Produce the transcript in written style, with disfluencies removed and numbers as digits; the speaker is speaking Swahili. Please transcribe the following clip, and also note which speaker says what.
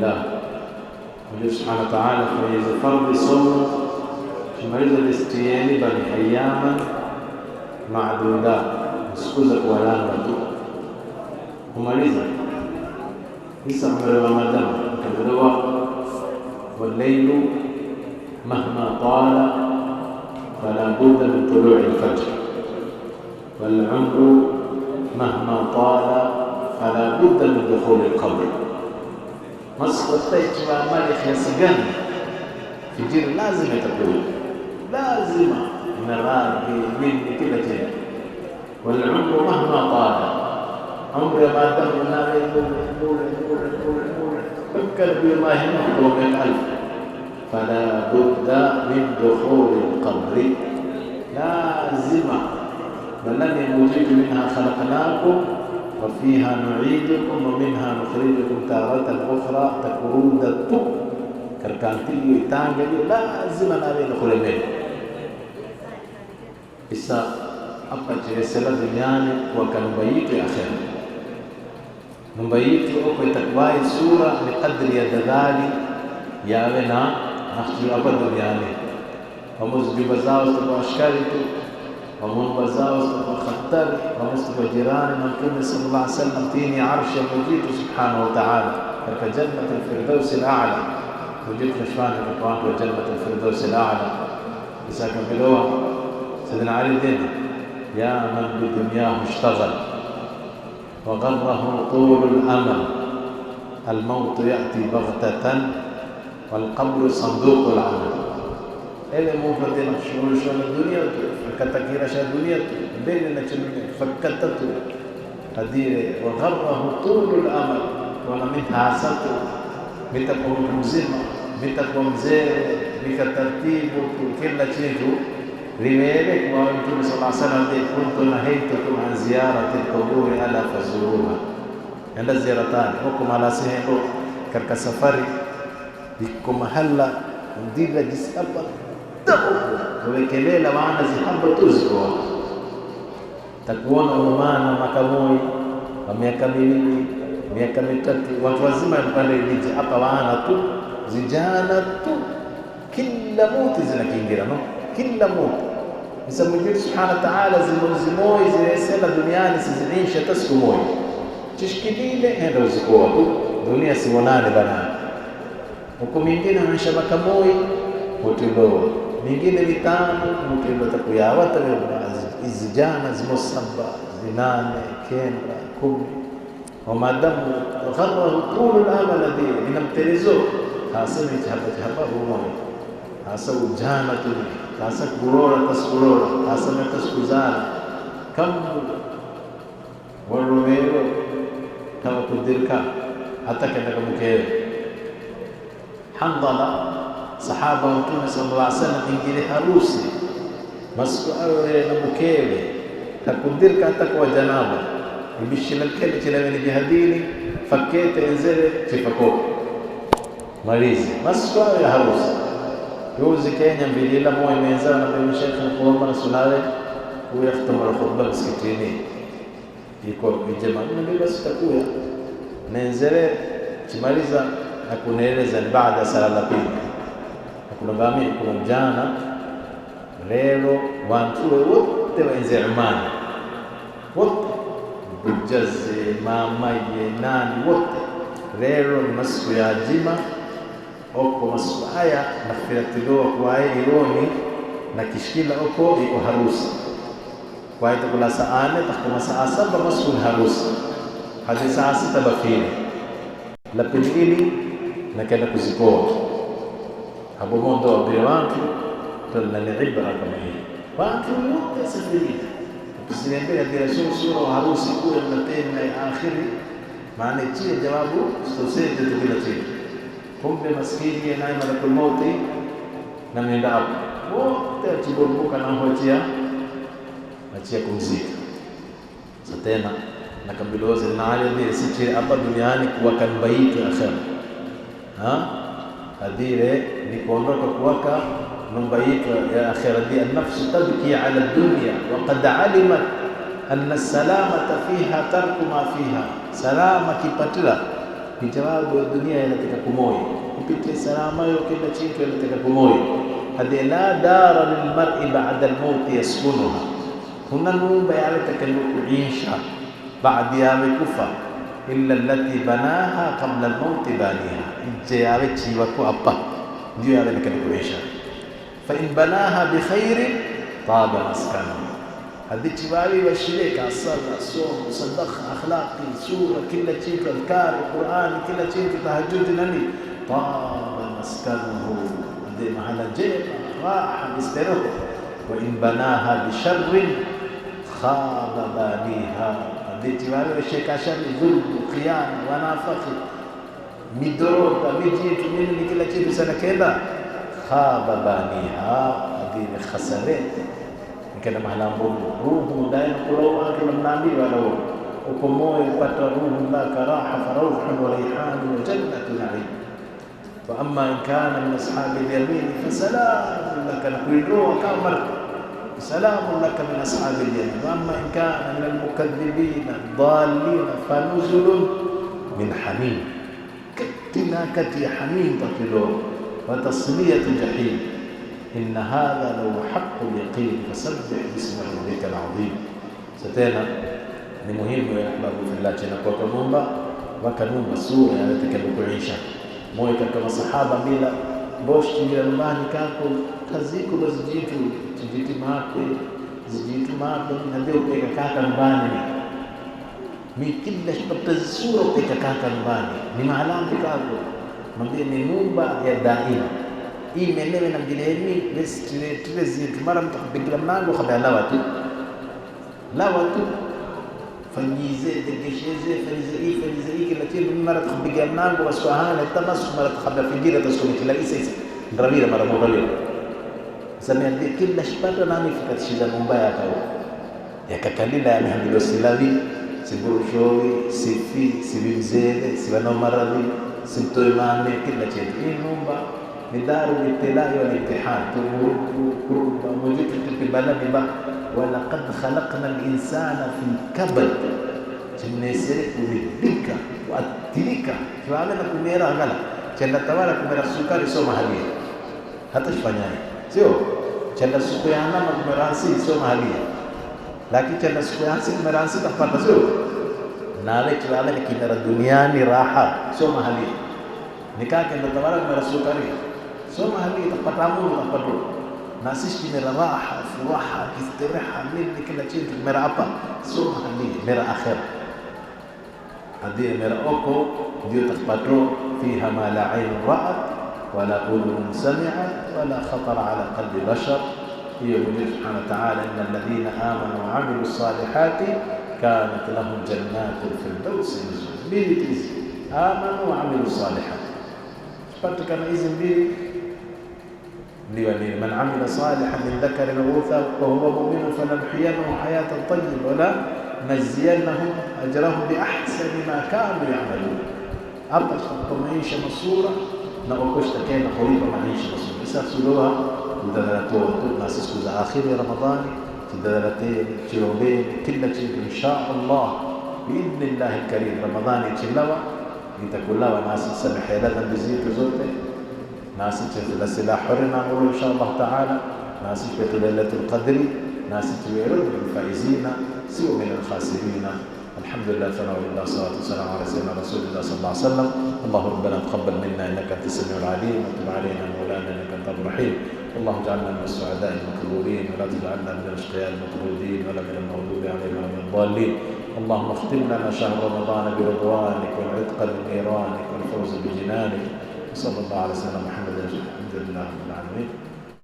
Speaker 1: lillah. Allah subhanahu wa ta'ala faiza fardhi somo tumaliza listieni bali ayyaman ma'duda, siku za kuwalanga tu kumaliza isa mwezi wa Ramadhani ukaelewa. Wallaylu mahma tala fala budda min tulu'i al-fajr wal 'umru mahma tala fala budda min dukhul al-qabr. Masqataiti wa amali kiasi gani fijiri lazima itakuwa, lazima ina rangi mingi kila kitu. Wal 'umru mahma tala, umri ya maadamu unawe فكر بما يمحو من ألف فلا بد من دخول القبر لازم ولن يوجد منها خلقناكم وفيها نعيدكم ومنها نخرجكم تارة أخرى تكرودة كركانتي تانجلي لازم نبي ندخل منه. إسا apa jiresela duniani kwa nyumba yetu ya akhera. Nyumba yetu uko itakuwa sura ni kadri ya dadali yawe na nafsi hapa duniani. Wamuzijumba zao zitakuwa askari tu, wamumba zao zitakuwa khatari, wamuzijumba jirani na Mtume sallallahu alaihi wasallam tini arshi ya Mwenyezi subhanahu wa ta'ala katika jannat al-firdaus al-a'la. Mwenyezi nashwani kwa watu wa jannat al-firdaus al-a'la. Isa kambiloa Sayyidina Ali dini يا من بدنياه اشتغل وغره طول الأمل الموت يأتي بغتة والقبر صندوق العمل. إلى مفردين شؤون الدنيا فكتكير شا الدنيا بين فكتته هذه وغره طول الأمل وأنا منها سطر بتكون مزمة بتكون زين بكترتيب كل شيء riwayat kwa Mtume sallallahu alaihi wasallam kuntu nahaytukum an ziyarati al-qubur ala fazuruha, enda ziyaratani huko mala sehemu katika safari iko mahala ndila jisapa tuwekelela maana zihamba tuziko takuona umana makamoi wa miaka miwili miaka mitatu watu wazima mpande nje hapa wana tu zijana tu kila mtu zinakiingira no kila mtu Mwenyezi Mungu Subhanahu wa Ta'ala zimozimoi zilesema duniani siziisha hata siku moja. Chishikilile enda uzikoa tu dunia simonane bana. Huko mingine maisha makamoi hotuloa. Mingine mitano mtendo takuyawa hata hizi jana zimosamba zinane kenda 10 wa madamu gharra tul al-amal dhi inamtelezo hasemi hapa humo hasa ujana tu hasa kurora taskurora hasa mtaskuzana kam warumero kama kudirka hata kana mkeo Handala sahaba wa Mtume sallallahu alaihi wasallam ingine harusi maskuawe na mkewe takudirka hata kwa janaba ibishila kile chile jihadini fakete enzele chifako malizi maskuawe ya harusi yuzi Kenya mbilila moyo imezana na mimi Sheikh kuomba na sunale kuyafuta khutba msikitini iko jamaa na basi takuya nenzele chimaliza na kunaeleza baada sala la pili kuna ngami kuna jana leo watu wote waenze imani wote bujaze mama nani wote leo ni masiku ya jima oko masiku haya nafiratiliwa kwa ironi na kishikila oko iko harusi kwa hiyo kuna saa 4 takuma saa 7 masiku harusi hadi saa 6 bafili la pili na kaenda kuzikoa hapo mondo wa bila watu tunalibra kama hii watu wote safiri tusiendea bila sura wa harusi kule mnatenda akhiri maana chie jawabu sosete tukila chini kumbe maskini naye malakul mauti na menda hapo wote atiburbuka na hoja achia kumzika sasa tena na kambiloze na ale ni sichi hapa duniani kuwa kanbaitu akhera hadire ni kuondoka kuwaka nyumba yetu ya akhera di an-nafs tabki ala ad-dunya wa qad alimat anna as-salamata fiha tarku ma fiha salama kipatila hijabu ya dunia inataka kumoyo upite salama yo kila kitu inataka kumoyo hadi la dara lilmar'i ba'da al-maut yaskunuha kuna nyumba yale kuisha baada ya kufa illa allati banaha qabla al-maut baniha je yale chiwa kwa hapa ndio yale kuisha fa in banaha bi khairin taba maskanu hadi chiwali washirika sala somo sadaqa akhlaqi sura kila kitu adhkar Qur'an kila kitu tahajjud nani taba maskanuhu hadi mahala jema raha istiraha wa in banaha bi sharrin khaba baniha hadi chiwali washirika shari dhulm qiyam wa nafaqi midoro mijitu nini kila kitu sana kenda khaba baniha hadi khasarat kana mahala mbovu ruhu ndani kuroa kama mnaambiwa leo uko moyo upata ruhu la karaha farauhun wa rihan wa jannatu na'im wa amma in kana min ashabi al-yamin fa salamun laka naqulu kama salamun laka min ashabi al-yamin wa amma in kana min al-mukaththibin ad-dallin fa nuzulun min hamim katina kati hamim tatilo wa tasliyatu jahim إن هذا لو حق اليقين فسبح باسم ربك العظيم ستنا ni muhimu ya ahbabu fillah tena kwa kumomba wakanumba sura yatakayokuisha moyo kama sahaba bila boshi bila nyumbani kako kaziko bazijitu tijiti mako zijitu mako na ndio peka kaka nyumbani ni kila shapata sura peka kaka nyumbani ni maalamu kako mwambie ni nyumba ya daima hii menyewe na mjileni tile zitu mara mtakabigila mlango kabla lawa tu fanyize degesheze fanize kila kitu mara takabigila mlango waswahana tamasu mara kabla fijira tasukuni kila isa ndravira mara moja samia kila shipata nami fikatishiza mbaya kao yakakalila yamehamilo silavi siburushowi sifi sibilzele sibana maradhi simtoe mane kila kitu hii nyumba مدار الابتلاء والامتحان موجود في البلد ولقد خلقنا الإنسان في كبد تنسرق بالدك وأترك فعلنا كميرا غلا كنا توارا كميرا سكر سو محلية هذا شفناي سيو كنا سكيانا كميرانسي سو محلية لكن كنا سكيانسي كميرانسي تفضل سيو نالك فعلنا كميرا الدنيا راحة سو محلية nikah kenda tawara kemera sukari soma hali tapatamu tapatu na sisi mera raha furaha istiraha nini kila kitu mera hapa soma hali mera akhir hadi mera oko ndio tapatu fiha ma la ayn ra'at wala udhun sami'at wala khatara ala qalbi bashar hiyo Mwenyezi Subhanahu wa Ta'ala innal ladhina amanu wa 'amilus salihati kanat lahum jannatul firdaus nuzul amanu wa 'amilus salihati patikana hizi mbili ndio ni man amila salihan min dhakarin aw untha wa huwa mu'minun falanahyiyannahu hayatan tayyibah wa la naziyannahum ajrahum bi ahsani ma kanu ya'malun hapa kwa maisha masura na ukostakena kulipa maisha masura sasa suluha mdadalato na siku za akhiri ramadhani tidadalate chirombe kila kitu insha Allah biidhnillah alkarim ramadhani chilawa nitakulawa nasi samehe dhambi zetu zote nasi tuwe silah hurna insha Allah taala nasi tuwe lailatul qadri nasi tuwe min faizina sio min alkhasirina alhamdulillah wa salatu wassalamu ala sayyidina rasulillah sallallahu alaihi wasallam Allahu rabbana taqabbal minna innaka antas samiul alim wa tub alaina mawlana innaka antal rahim اللهم اجعلنا من السعداء المقبولين ولا تجعلنا من الاشقياء المطرودين ولا من المغضوب عليهم ولا من الضالين اللهم اختم لنا شهر رمضان برضوانك والعتق من نيرانك والفوز بجنانك وصلى الله على سيدنا محمد الحمد لله رب العالمين.